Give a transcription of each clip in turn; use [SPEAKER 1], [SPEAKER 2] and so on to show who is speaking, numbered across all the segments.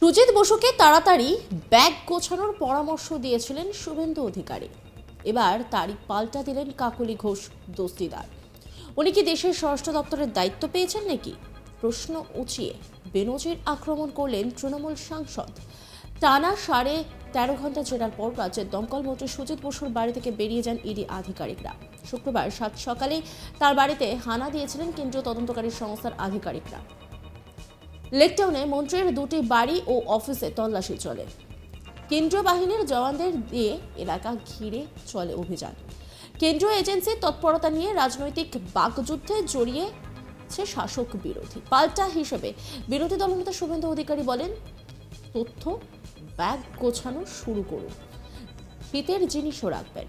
[SPEAKER 1] সুজিত বসুকে তাড়াতাড়ি ব্যাগ গোছানোর পরামর্শ দিয়েছিলেন শুভেন্দু অধিকারী। এবার তারই পাল্টা দিলেন কাকলি ঘোষ দস্তিদার। উনি কি দেশের স্বরাষ্ট্র দপ্তরের দায়িত্ব পেয়েছেন নাকি? প্রশ্ন উঁচিয়ে বেনজির আক্রমণ করলেন তৃণমূল সাংসদ। টানা 13.5 ঘন্টা জেরার পর রাজ্যের দমকল মন্ত্রী সুজিত বসুর বাড়ি থেকে বেরিয়ে যান ইডি আধিকারিকরা। শুক্রবার 7 সকালে তার বাড়িতে হানা দিয়েছিলেন কেন্দ্রীয় তদন্তকারী সংস্থার আধিকারিকরা। লেকটাউনে মন্ত্রীর দুটি বাড়ি ও অফিসে তল্লাশি চলে। কেন্দ্রীয় বাহিনীর জওয়ানদের দিয়ে এলাকা ঘিরে চলে অভিযান। কেন্দ্রীয় এজেন্সির তৎপরতা নিয়ে রাজনৈতিক বাকযুদ্ধে জড়িয়েছে শাসক বিরোধী। পাল্টা হিসেবে বিরোধী দলনেতা শুভেন্দু অধিকারী বলেন, তথ্য ব্যাগ গোছানো শুরু করুন, শীতের জিনিসও রাখবেন।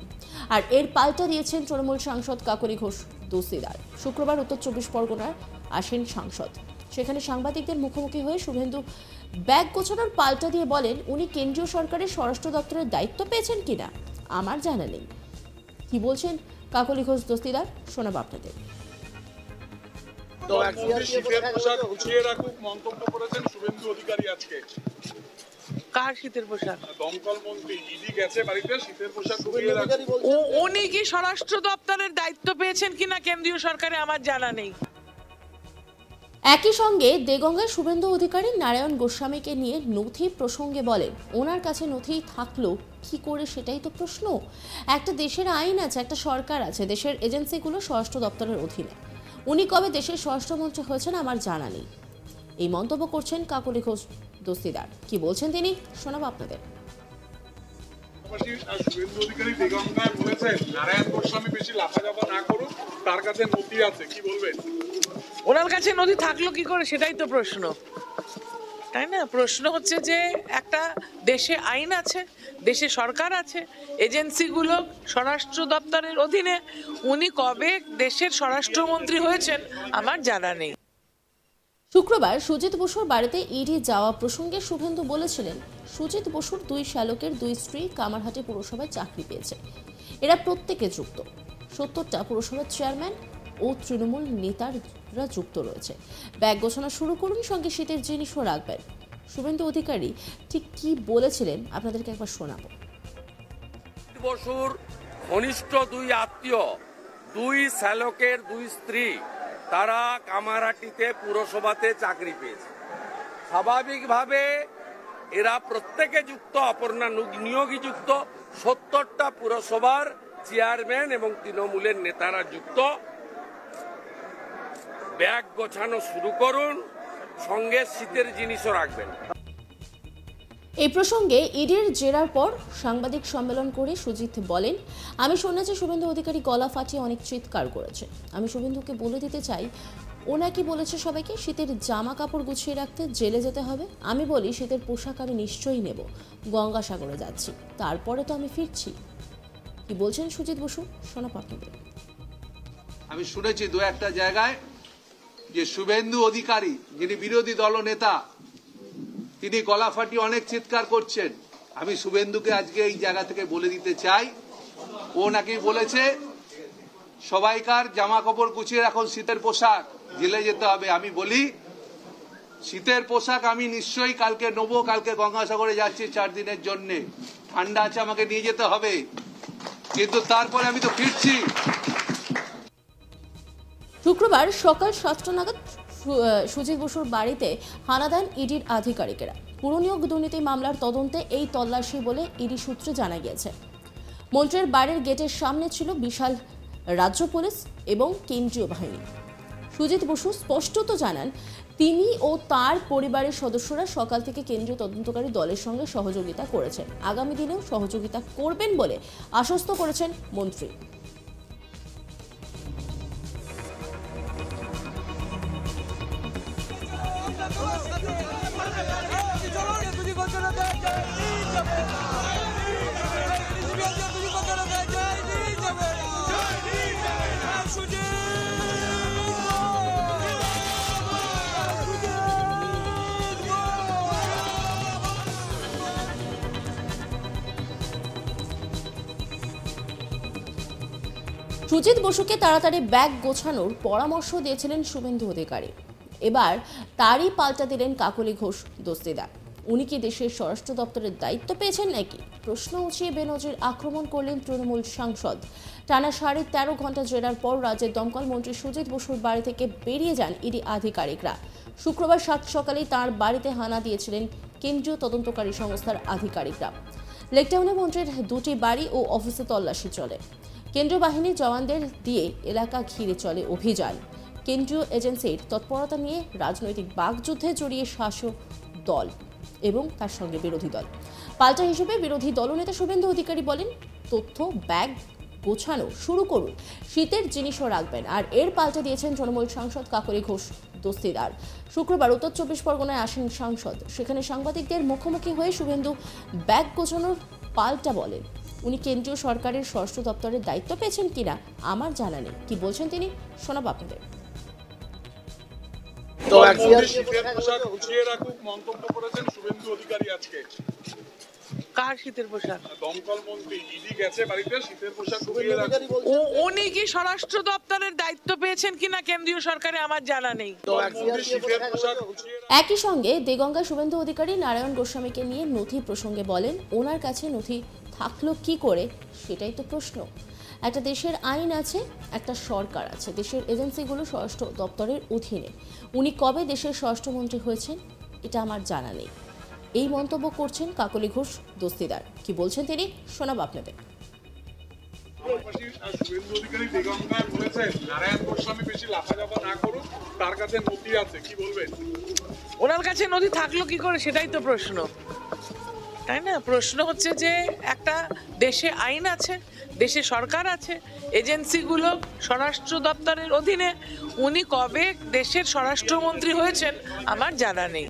[SPEAKER 1] আর এর পাল্টা দিয়েছেন তৃণমূল সাংসদ কাকলি ঘোষ দস্তিদার। শুক্রবার উত্তর 24 পরগনায় আসেন সাংসদ। সেখানে সাংবাদিকদের মুখোমুখি হয়ে শুভেন্দু ব্যাগ গোছানোর পাল্টা দিয়ে বলেন, উনি কেন্দ্রীয় সরকারের স্বরাষ্ট্র দপ্তরের দায়িত্ব পেয়েছেন কিনা আমার জানা নেই। কি বলছেন কাকলি ঘোষ দস্তিদার, শোনাবো আপনাদের।
[SPEAKER 2] কার শীতের পোশাক?
[SPEAKER 3] দমকল মন্ত্রী ইডি গেছে বাড়িতে, শীতের পোশাক
[SPEAKER 2] উনি কি স্বরাষ্ট্র দপ্তরের দায়িত্ব পেয়েছেন কিনা কেন্দ্রীয় সরকারে আমার জানা নেই।
[SPEAKER 1] একই সঙ্গে দেগঙ্গায় শুভেন্দু অধিকারী নারায়ণ গোস্বামীকে নিয়ে নথি প্রসঙ্গে বলেন, ওনার কাছে নথি থাকলো কি করে সেটাই তো প্রশ্ন। একটা দেশের আইন আছে, একটা সরকার আছে, দেশের এজেন্সিগুলো স্বরাষ্ট্র দপ্তরের অধীনে। উনি কবে দেশের স্বরাষ্ট্রমন্ত্রী হয়েছেন আমার জানা নেই। এই মন্তব্য করছেন কাকলি ঘোষ দস্তিদার। কি বলছেন তিনি, শোনাবো আপনাদের।
[SPEAKER 3] শুভেন্দু অধিকারী দেগঙ্গায় বলেছেন নারায়ণ গোস্বামী বেশি লাফাঝাফা না করুন, তার কাছে নথি আছে, কি বলবেন?
[SPEAKER 2] ওনার কাছে নথি থাকলো কি করে সেটাই তো প্রশ্ন, তাই না? প্রশ্ন হচ্ছে যে একটা দেশে আইন আছে, দেশে সরকার আছে, এজেন্সিগুলো স্বরাষ্ট্র দপ্তরের অধীনে। উনি কবে দেশের স্বরাষ্ট্রমন্ত্রী হয়েছেন আমার জানা নেই।
[SPEAKER 1] শুক্রবার সুজিত বসুর বাড়িতে ইডি যাওয়া প্রসঙ্গে শুভেন্দু বলেছিলেন, সুজিত বসুর 2 শ্যালকের 2 স্ত্রী কামারহাটি পুরসভায় চাকরি পেয়েছে। এরা প্রত্যেকে যুক্ত। 70টা পুরসভার চেয়ারম্যান ও তৃণমূল নেতারা যুক্ত রয়েছে। ব্যাগ গোছানো শুরু করুন, সঙ্গে শীতের জিনিসও রাখবেন। শুভেন্দু অধিকারী ঠিক কি বলেছিলেন আপনাদেরকে একবার শোনাবো।
[SPEAKER 4] বসুর ঘনিষ্ঠ 2 আত্মীয়, 2 শ্যালকের 2 স্ত্রী, তারা কামারহাটিতে পুরসভাতে চাকরি পেয়েছে। স্বাভাবিকভাবে এরা প্রত্যেকে যুক্ত, অপর্ণা নিয়োগী যুক্ত। 70টা পুরসভার চেয়ারম্যান এবং তৃণমূলের নেতারা যুক্ত। ব্যাগ গোছানো শুরু করুন, সঙ্গে শীতের জিনিসও রাখবেন।
[SPEAKER 1] এই প্রসঙ্গে ইডির জেরার পর সাংবাদিক সম্মেলন করে সুজিত বলেন, আমি শুনেছি শুভেন্দু অধিকারী গলা ফাটিয়ে অনেক চিৎকার করেছে। আমি শুভেন্দুকে বলে দিতে চাই, ও নাকি বলেছে সবাইকে শীতের জামা কাপড় গুছিয়ে রাখতে, জেলে যেতে হবে। আমি বলি শীতের পোশাক আমি নিশ্চয়ই নেব, গঙ্গাসাগরে যাচ্ছি, তারপরে তো আমি ফিরছি। কি বলছেন সুজিত বসু, শোনাবো আপনাদের।
[SPEAKER 5] আমি শুনেছি 2-1টা জায়গায় যে শুভেন্দু অধিকারী, যিনি বিরোধী দলনেতা, তিনি গলা ফাটিয়ে অনেক চিৎকার করছেন। আমি শুভেন্দুকে আজকে এই জায়গা থেকে বলে দিতে চাই, ও নাকি বলেছে সবাইকার জামা কাপড় গুছিয়ে রাখুন, শীতের পোশাক, জেলে যেতে হবে। আমি বলি শীতের পোশাক আমি নিশ্চয়ই কালকে নেবো, কালকে গঙ্গাসাগরে যাচ্ছি 4 দিনের জন্য, ঠান্ডা আছে, আমাকে নিয়ে যেতে হবে, কিন্তু তারপরে আমি তো ফিরছি।
[SPEAKER 1] শুক্রবার সকাল 7টা নাগাদ সুজিত বসুর বাড়িতে হানা দেন ইডির আধিকারিকেরা। পুরনিয়োগ দুর্নীতি মামলার তদন্তে এই তল্লাশি বলে ইডি সূত্রে জানা গিয়েছে। মন্ত্রীর বাড়ির গেটের সামনে ছিল বিশাল রাজ্য পুলিশ এবং কেন্দ্রীয় বাহিনী। সুজিত বসু স্পষ্টত জানান, তিনি ও তার পরিবারের সদস্যরা সকাল থেকে কেন্দ্রীয় তদন্তকারী দলের সঙ্গে সহযোগিতা করেছেন, আগামী দিনেও সহযোগিতা করবেন বলে আশ্বস্ত করেছেন মন্ত্রী। সুজিত বসুকে তাড়াতাড়ি ব্যাগ গোছানোর পরামর্শ দিয়েছিলেন শুভেন্দু অধিকারী। এবার তারই পাল্টা দিলেন কাকলি ঘোষ দস্তিদার। উনি কি দেশের স্বরাষ্ট্র দপ্তরের দায়িত্ব পেয়েছেন নাকি? প্রশ্ন উঠিয়ে বেনজির আক্রমণ করলেন তৃণমূল সাংসদ। টানা 13.5 ঘন্টা জেরার পর রাজ্যের দমকল মন্ত্রী সুজিত বসুর বাড়ি থেকে বেরিয়ে যান ইডি আধিকারিকরা। শুক্রবার 7 সকালেই তাঁর বাড়িতে হানা দিয়েছিলেন কেন্দ্রীয় তদন্তকারী সংস্থার আধিকারিকরা। লেকটাউনে মন্ত্রীর 2টি বাড়ি ও অফিসে তল্লাশি চলে। কেন্দ্রীয় বাহিনীর জওয়ানদের দিয়ে এলাকা ঘিরে চলে অভিযান। কেন্দ্রীয় এজেন্সির তৎপরতা নিয়ে রাজনৈতিক বাকযুদ্ধে জড়িয়ে শাসক দল এবং তার সঙ্গে বিরোধী দল। পাল্টা হিসেবে বিরোধী দলনেতা শুভেন্দু অধিকারী বলেন, তথ্য ব্যাগ গোছানো শুরু করুন, শীতের জিনিসও রাখবেন। আর এর পাল্টা দিয়েছেন তৃণমূল সাংসদ কাকলি ঘোষ দস্তিদার। শুক্রবার উত্তর 24 পরগনায় আসেন সাংসদ। সেখানে সাংবাদিকদের মুখোমুখি হয়ে শুভেন্দু ব্যাগ গোছানোর পাল্টা বলেন, উনি কেন্দ্রীয় সরকারের স্বরাষ্ট্র দপ্তরের দায়িত্ব পেয়েছেন কিনা আমার জানা নেই। কি বলছেন তিনি, শোনাব আপনাদের।
[SPEAKER 3] শীতের পোশাক গুছিয়ে রাখুক মন্তব্য করেছেন শুভেন্দু অধিকারী আজকে।
[SPEAKER 2] কার শীতের পোশাক?
[SPEAKER 3] দমকল মন্ত্রী ইডি গেছে বাড়িতে, শীতের পোশাক গুছিয়ে রাখুক।
[SPEAKER 2] উনি কি স্বরাষ্ট্র দপ্তরের দায়িত্ব পেয়েছেন কিনা কেন্দ্রীয় সরকারে আমার জানা নেই।
[SPEAKER 3] শীতের পোশাক গুছিয়ে
[SPEAKER 1] একই সঙ্গে দেগঙ্গা শুভেন্দু অধিকারী নারায়ণ গোস্বামীকে নিয়ে নথি প্রসঙ্গে বলেন, ওনার কাছে নথি থাকলো কি করে সেটাই তো প্রশ্ন। একটা দেশের আইন আছে, একটা সরকার আছে, দেশের এজেন্সিগুলো স্বরাষ্ট্র দপ্তরের অধীনে। উনি কবে দেশের স্বরাষ্ট্রমন্ত্রী হয়েছেন এটা আমার জানা নেই। এই মন্তব্য করছেন কাকলি ঘোষ দস্তিদার। কি বলছেন তিনি, শোনাব আপনাদের।
[SPEAKER 3] পাশাপাশি শুভেন্দু অধিকারী দিগঙ্গায় বলেছেন নারায়ণ গোস্বামী বেশি লাফাঝাপা না করুক, তার কাছে নথি আছে, কি বলবেন?
[SPEAKER 2] ওনার কাছে নথি থাকলো কি করে সেটাই তো প্রশ্ন, তাই না? প্রশ্ন হচ্ছে যে একটা দেশে আইন আছে, দেশে সরকার আছে, এজেন্সিগুলো স্বরাষ্ট্র দপ্তরের অধীনে। উনি কবে দেশের স্বরাষ্ট্রমন্ত্রী হয়েছেন আমার জানা নেই।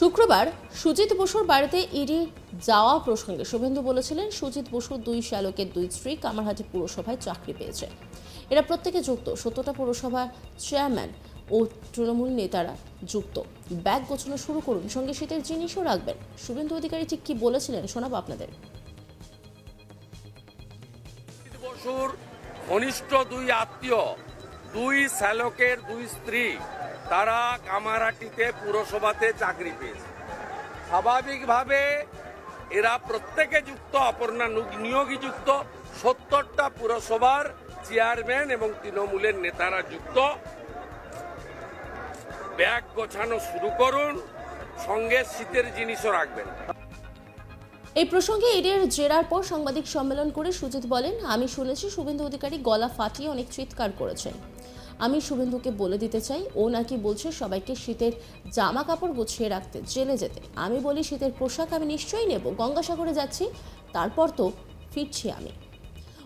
[SPEAKER 1] শুক্রবার সুজিত বসুর বাড়িতে ইডি যাওয়া প্রসঙ্গে শুভেন্দু বলেছিলেন, সুজিত বসুর 2 শ্যালকের 2 স্ত্রী কামারহাটি পুরসভায় চাকরি পেয়েছে। এরা প্রত্যেকে যুক্ত 17টা পুরসভা চেয়ারম্যান ও তৃণমূল নেতারা যুক্ত। ব্যাগ গোছানো শুরু করুন, সঙ্গে শীতের জিনিসও রাখবেন। শুভেন্দু অধিকারী ঠিক কি বলেছিলেন শোনাবো আপনাদের।
[SPEAKER 4] বসুর ঘনিষ্ঠ 2 আত্মীয়, 2 শ্যালকের 2 স্ত্রী, তারা কামারহাটিতে পুরসভাতে চাকরি পেয়েছে। স্বাভাবিকভাবে এরা প্রত্যেকে যুক্ত, অপর্ণা নিয়োগী যুক্ত, 70টা পুরসভার চেয়ারম্যান এবং তৃণমূলের নেতারা যুক্ত। ব্যাগ গোছানো শুরু করুন, সঙ্গে শীতের জিনিসও রাখবেন।
[SPEAKER 1] এই প্রসঙ্গে ইডির জেরার পর সাংবাদিক সম্মেলন করে সুজিত বলেন, আমি শুনেছি শুভেন্দু অধিকারী গলা ফাটিয়ে অনেক চিৎকার করেছেন। আমি শুভেন্দুকে বলে দিতে চাই, ও নাকি বলছে সবাইকে শীতের জামা কাপড় গুছিয়ে রাখতে, জেলে যেতে। আমি বলি শীতের পোশাক আমি নিশ্চয়ই নেব, গঙ্গাসাগরে যাচ্ছি, তারপর তো ফিরছি আমি।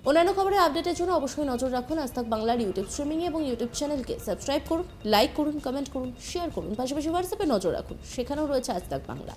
[SPEAKER 1] অন্যান্য খবরের আপডেটের জন্য অবশ্যই নজর রাখুন আজ তাক বাংলার ইউটিউব স্ট্রিমিং এবং ইউটিউব চ্যানেলকে সাবস্ক্রাইব করুন, লাইক করুন, কমেন্ট করুন, শেয়ার করুন। পাশাপাশি হোয়াটসঅ্যাপে নজর রাখুন, সেখানেও রয়েছে আজ তাক বাংলা।